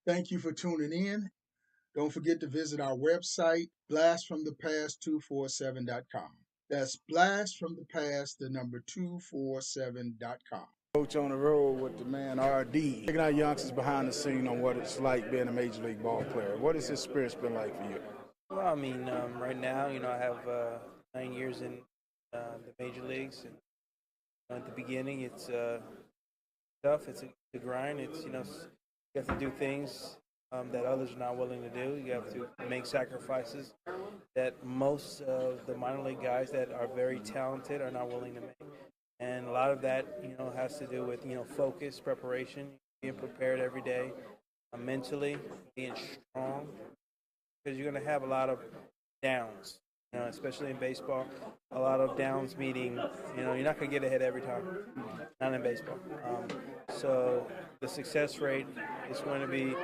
Thank you for tuning in. Don't forget to visit our website, blastfromthepast247.com. That's blastfromthepast, the number 247.com. Coach on the road with the man RD. Taking our youngsters behind the scene on what it's like being a major league ball player. What has this experience been like for you? Well, I mean, right now, I have 9 years in the major leagues, and at the beginning, it's tough. It's a grind. You have to do things that others are not willing to do. You have to make sacrifices that most of the minor league guys that are very talented are not willing to make. And a lot of that, has to do with focus, preparation, being prepared every day, mentally, being strong, because you're going to have a lot of downs, especially in baseball. A lot of downs meaning, you're not going to get ahead every time, not in baseball. So the success rate is going to be,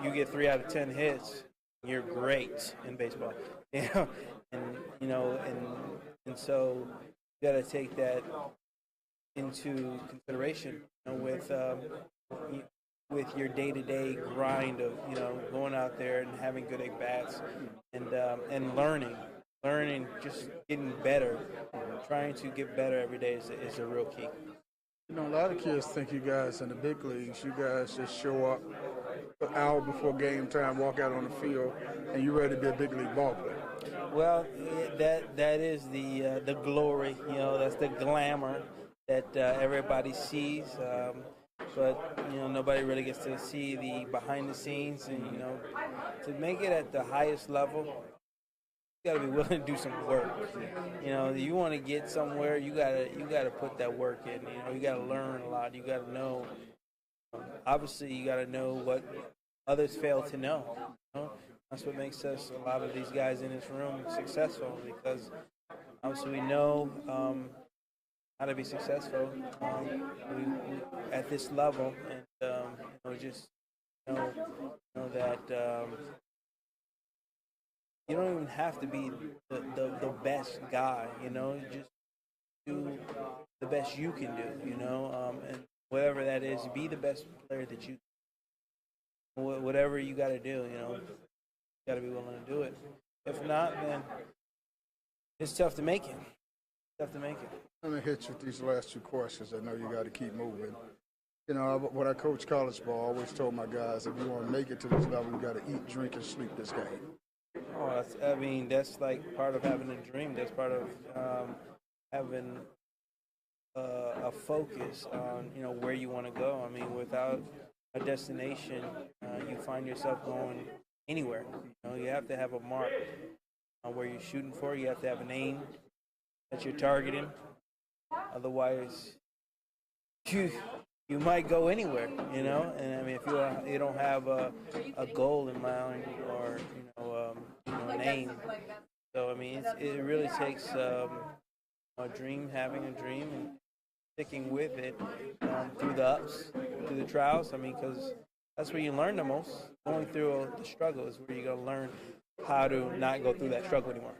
you get 3 out of 10 hits, you're great in baseball, and so you got to take that into consideration, with your day-to-day grind of going out there and having good at bats and learning, just getting better, trying to get better every day is a real key. A lot of kids think you guys in the big leagues, you guys just show up an hour before game time, walk out on the field, and you're ready to be a big league ball player. Well, that is the glory, that's the glamour that everybody sees. But nobody really gets to see the behind the scenes, and to make it at the highest level, you got to be willing to do some work. You want to get somewhere, you gotta put that work in. You got to learn a lot. You got to know. Obviously, you got to know what others fail to know. That's what makes us, a lot of these guys in this room, successful, because obviously we know how to be successful at this level, and just know that you don't even have to be the best guy. You just do the best you can do. And whatever that is, be the best player that you. Whatever you got to do, you got to be willing to do it. If not, then it's tough to make it. Tough to make it. I'm going to hit you with these last two questions. I know you got to keep moving. When I coach college ball, I always told my guys, if you want to make it to this level, you got to eat, drink, and sleep this game. Oh, that's like part of having a dream. That's part of having a focus on where you want to go. I mean, without a destination, you find yourself going anywhere. You have to have a mark on where you're shooting for. You have to have an aim that you're targeting. Otherwise, you might go anywhere. And I mean, if you don't have a goal in mind, or an aim. So I mean, it really takes having a dream, and sticking with it through the ups, through the trials. I mean, because that's where you learn the most. Going through the struggle is where you're going to learn how to not go through that struggle anymore.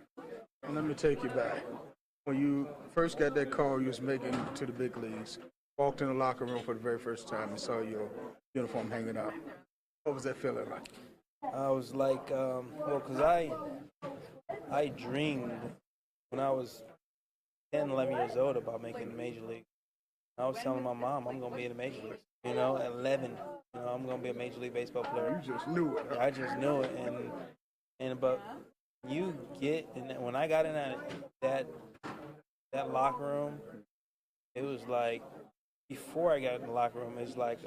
And let me take you back. When you first got that call you was making to the big leagues, walked in the locker room for the very first time and saw your uniform hanging up. What was that feeling like? I was like, because I dreamed when I was 10, 11 years old about making the major league. I was telling my mom I'm going to be in the major league. At 11, I'm going to be a major league baseball player. You just knew it. Huh? I just knew it, but and when I got in that locker room, it was like, before I got in the locker room, it's like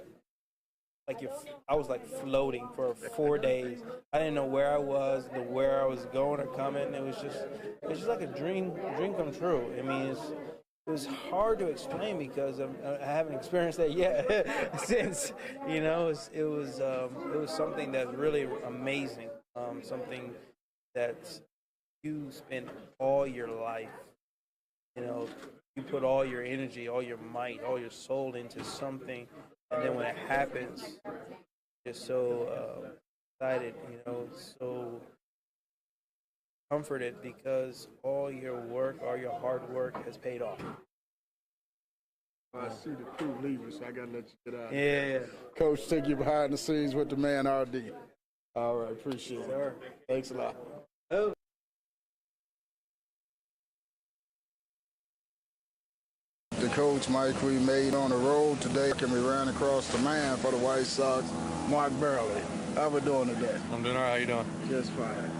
I was like floating for 4 days. I didn't know where I was, where I was going or coming. It was just like a dream come true. I mean, it was hard to explain because I haven't experienced that yet. Since it was something that's really amazing. Something that you spend all your life. You put all your energy, all your might, all your soul into something, and then when it happens, you're so excited, so comforted because all your work, all your hard work has paid off. I see the crew leaving, so I got to let you get out. Yeah. Coach, take you behind the scenes with the man, RD. All right, appreciate it. Sure. Thanks a lot. Oh. The coach, Mike, we made on the road today, and we ran across the man for the White Sox, Mark Burley. How we doing today? I'm doing all right. How you doing? Just fine.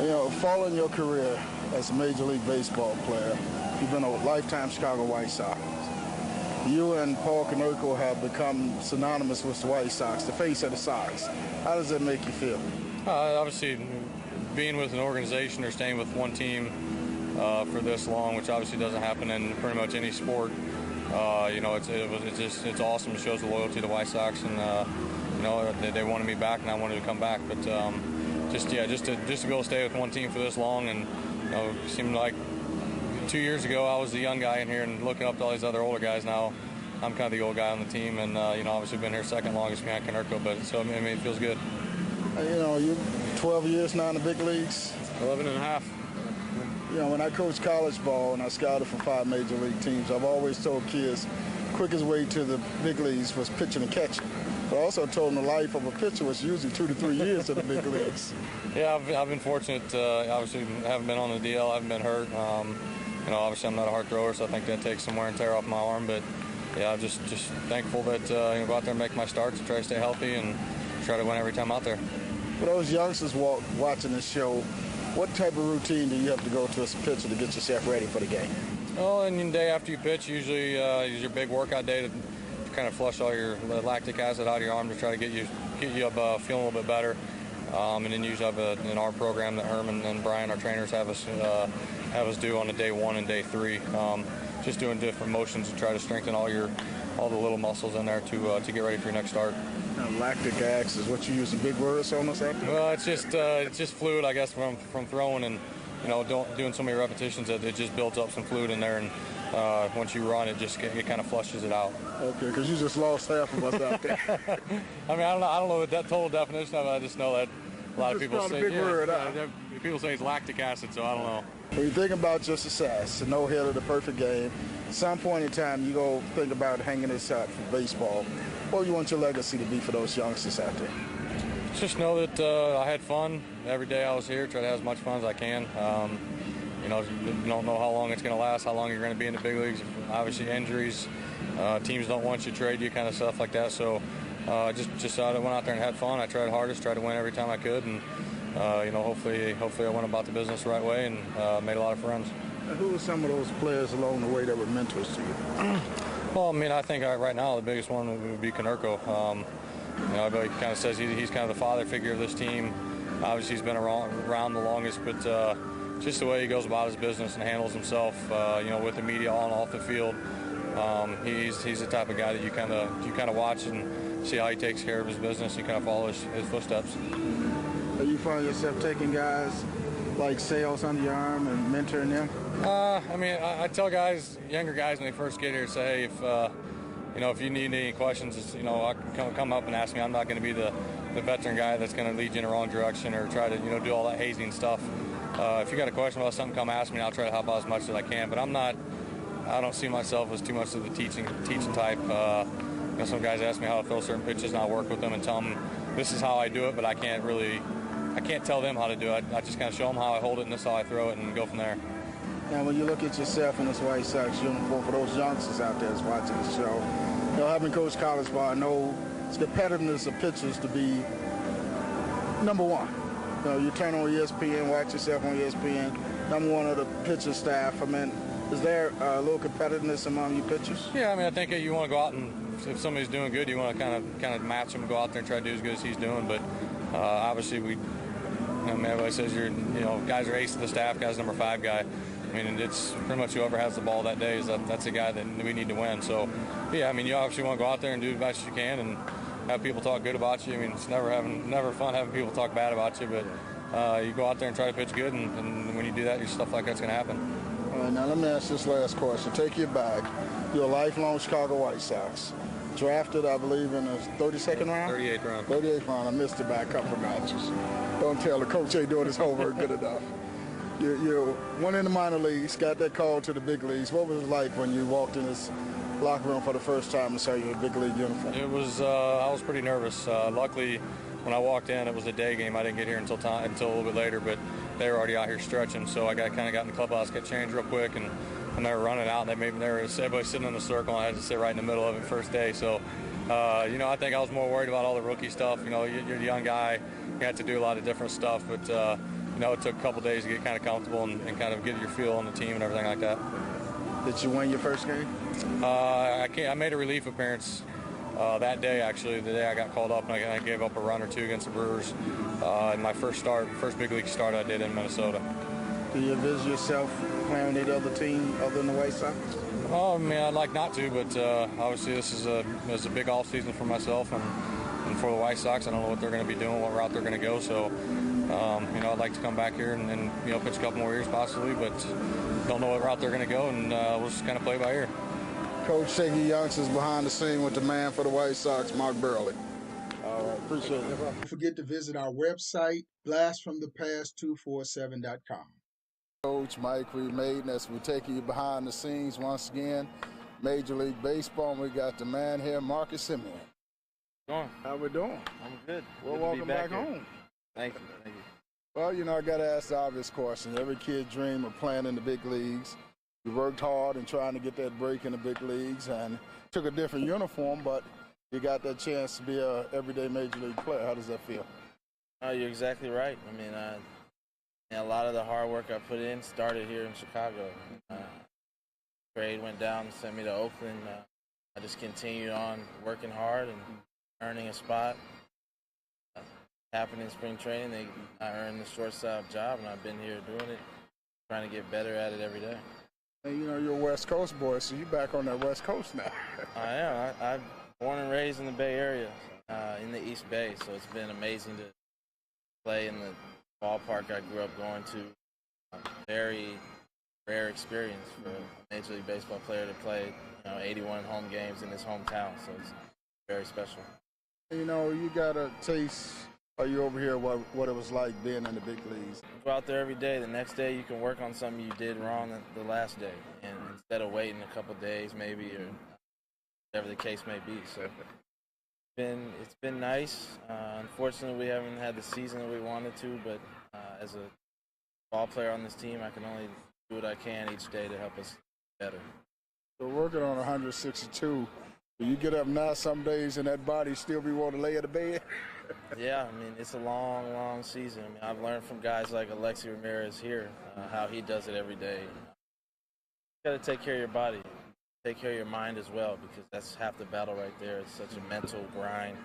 You know, following your career as a Major League Baseball player, you've been a lifetime Chicago White Sox. You and Paul Konerko have become synonymous with the White Sox, the face of the Sox. How does that make you feel? Obviously, being with an organization or staying with one team for this long, which obviously doesn't happen in pretty much any sport, you know, it's awesome. It shows the loyalty to the White Sox, and you know, they wanted me back, and I wanted to come back. But just to be able to stay with one team for this long, and you know, it seemed like 2 years ago I was the young guy in here, and looking up to all these other older guys now, I'm kind of the old guy on the team, and you know, obviously been here second longest behind Konerko, but so I mean, it feels good. You know, you're 12 years now in the big leagues. 11 and a half. You know, when I coached college ball and I scouted for 5 major league teams, I've always told kids quickest way to the big leagues was pitching and catching. But I also told them the life of a pitcher was usually 2 to 3 years to the big leagues. Yeah, I've been fortunate. Obviously, haven't been on the DL, haven't been hurt. You know, obviously I'm not a hard thrower, so I think that takes some wear and tear off my arm. But yeah, I'm just thankful that you know, go out there and make my starts, and try to stay healthy, and try to win every time out there. For those youngsters watching this show, what type of routine do you have to go to as a pitcher to get yourself ready for the game? Well, and the day after you pitch, usually is your big workout day to kind of flush all your lactic acid out of your arm to try to get you up feeling a little bit better. And then usually have an arm program that Herman and Brian, our trainers, have us do on the day 1 and day 3. Just doing different motions to try to strengthen all the little muscles in there to get ready for your next start. Now, lactic acid is what you use in big words on us after? Well, it's just fluid, I guess, from throwing, and you know, doing so many repetitions that it just builds up some fluid in there, and once you run, it kind of flushes it out. Okay, because you just lost half of us out there. I mean, I don't know the total definition of it. I just know that a lot of people say people say it's lactic acid, so I don't know. When you think about your success, a no-hitter, the perfect game, at some point in time you go think about hanging this out for baseball. What do you want your legacy to be for those youngsters out there? Just know that I had fun every day I was here. Try to have as much fun as I can. You know, you don't know how long it's going to last, how long you're going to be in the big leagues. Obviously, injuries, teams don't want you to trade you, kind of stuff like that. So, just went out there and had fun. I tried hardest, tried to win every time I could, and you know, hopefully I went about the business the right way and made a lot of friends. Who are some of those players along the way that were mentors to you? Well, I mean, I think right now the biggest one would be Konerko. You know, everybody kind of says he's kind of the father figure of this team. Obviously, he's been around the longest, but just the way he goes about his business and handles himself, you know, with the media on and off the field, he's the type of guy that you kind of watch and see how he takes care of his business. You kind of follow his footsteps. You find yourself taking guys like Sales under your arm and mentoring them? I mean, I tell guys, younger guys, when they first get here, say, if you know, if you need any questions, you know, come up and ask me. I'm not going to be the veteran guy that's going to lead you in the wrong direction or try to, you know, do all that hazing stuff. If you got a question about something, come ask me, and I'll try to help out as much as I can. But I don't see myself as too much of the teaching type. You know, some guys ask me how to throw certain pitches, and I'll work with them and tell them this is how I do it, but I can't tell them how to do it. I just kind of show them how I hold it, and this is how I throw it, and go from there. Now, when you look at yourself in this White Sox uniform, for those youngsters out there that's watching the show, you know, having coached college ball, I know it's competitiveness of pitchers to be number one. You know, you turn on ESPN, watch yourself on ESPN, number one of the pitcher staff. I mean, is there a little competitiveness among you pitchers? Yeah, I mean, I think you want to go out and if somebody's doing good, you want to kind of match them, go out there and try to do as good as he's doing. But obviously, everybody says guys are ace of the staff, guys number 5 guy. I mean, it's pretty much whoever has the ball that day that's the guy that we need to win. So, yeah, I mean, you obviously want to go out there and do the best you can and have people talk good about you. I mean, it's never fun having people talk bad about you, but you go out there and try to pitch good, and when you do that, stuff like that's going to happen. All right, now let me ask this last question. Take you back. You're a lifelong Chicago White Sox. Drafted, I believe, in the 32nd round? 38th round. 38th round. I missed it by a couple of matches. Don't tell the coach ain't doing his homework good enough. You went in the minor leagues, got that call to the big leagues. What was it like when you walked in this locker room for the first time and saw you in a big league uniform? It was I was pretty nervous. Luckily, when I walked in, it was a day game. I didn't get here until a little bit later, but they were already out here stretching. So I got in the clubhouse, got changed real quick, and when they were running out, everybody sitting in the circle, and I had to sit right in the middle of it first day. So I think I was more worried about all the rookie stuff. You're a young guy, you have to do a lot of different stuff, but it took a couple days to get kind of comfortable and kind of get your feel on the team and everything like that. Did you win your first game? I made a relief appearance that day, actually, the day I got called up, and I gave up a run or two against the Brewers in my first big league start I did in Minnesota. Do you envision yourself playing with any other team other than the White Sox? Oh, man, I'd like not to, but obviously this is a big off season for myself and for the White Sox. I don't know what they're going to be doing, what route they're going to go. So, I'd like to come back here and pitch a couple more years possibly, but don't know what route they're going to go, and we'll just kind of play by ear. Coach taking youngsters behind the scene with the man for the White Sox, Mark Burley. All right, appreciate it. Don't forget to visit our website, blastfromthepast247.com. Coach Mike Mayden, as we're taking you behind the scenes once again, Major League Baseball, and we got the man here, Marcus Semien. Going. How we doing? I'm good. Well, Good to welcome be back here. home. Thank you. Thank you. Well, I got to ask the obvious question. Every kid dream of playing in the big leagues. You worked hard in trying to get that break in the big leagues and took a different uniform, but you got that chance to be an everyday major league player. How does that feel? Oh, you're exactly right. I mean, a lot of the hard work I put in started here in Chicago. Trade went down and sent me to Oakland. I just continued on working hard and earning a spot. Happened in spring training. I earned the shortstop job, and I've been here doing it, trying to get better at it every day. And you're a West Coast boy, so you're back on that West Coast now. I am. I'm born and raised in the Bay Area, in the East Bay, so it's been amazing to play in the ballpark I grew up going to. Very rare experience for a Major League Baseball player to play 81 home games in his hometown, so it's very special. You got a taste, are you over here, what it was like being in the big leagues? Go out there every day. The next day you can work on something you did wrong the last day, and instead of waiting a couple days maybe, or whatever the case may be. So it's been nice. Unfortunately, we haven't had the season that we wanted to, but as a ball player on this team, I can only do what I can each day to help us better. So working on 162, do you get up now some days and that body still be wanting to lay in the bed? Yeah, I mean, it's a long, long season. I mean, I've learned from guys like Alexi Ramirez here how he does it every day. You got to take care of your body, take care of your mind as well, because that's half the battle right there. It's such a mental grind.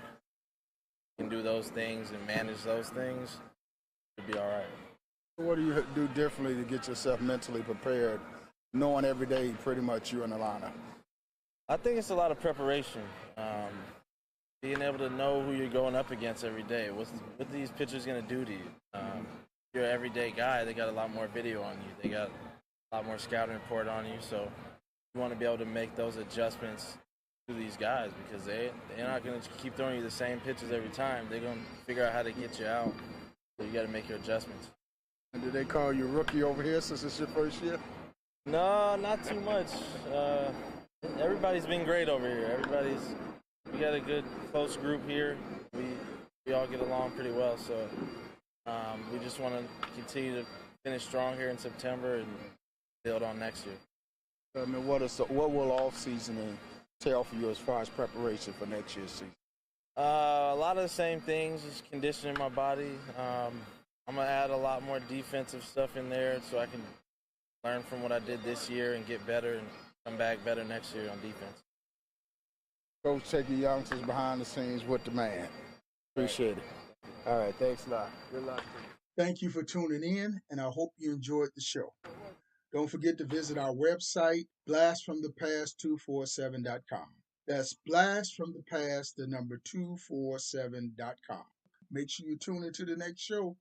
You can do those things and manage those things, you'll be all right. What do you do differently to get yourself mentally prepared, knowing every day pretty much you're in the lineup? I think it's a lot of preparation. Being able to know who you're going up against every day. What these pitchers going to do to you? You're an everyday guy. They got a lot more video on you. They got a lot more scouting report on you. So you want to be able to make those adjustments to these guys, because they're not going to keep throwing you the same pitches every time. They're going to figure out how to get you out. So you got to make your adjustments. And did they call you rookie over here since it's your first year? No, not too much. Everybody's been great over here. We got a good, close group here. We all get along pretty well, so we just want to continue to finish strong here in September and build on next year. I mean, what will off season entail for you as far as preparation for next year's season? A lot of the same things, just conditioning my body. I'm gonna add a lot more defensive stuff in there so I can learn from what I did this year and get better and come back better next year on defense. Coach taking youngsters behind the scenes with the man. Appreciate it. All right, thanks a lot. Good luck. Thank you for tuning in, and I hope you enjoyed the show. Don't forget to visit our website, blastfromthepast247.com. That's blastfromthepast247.com. Make sure you tune into the next show.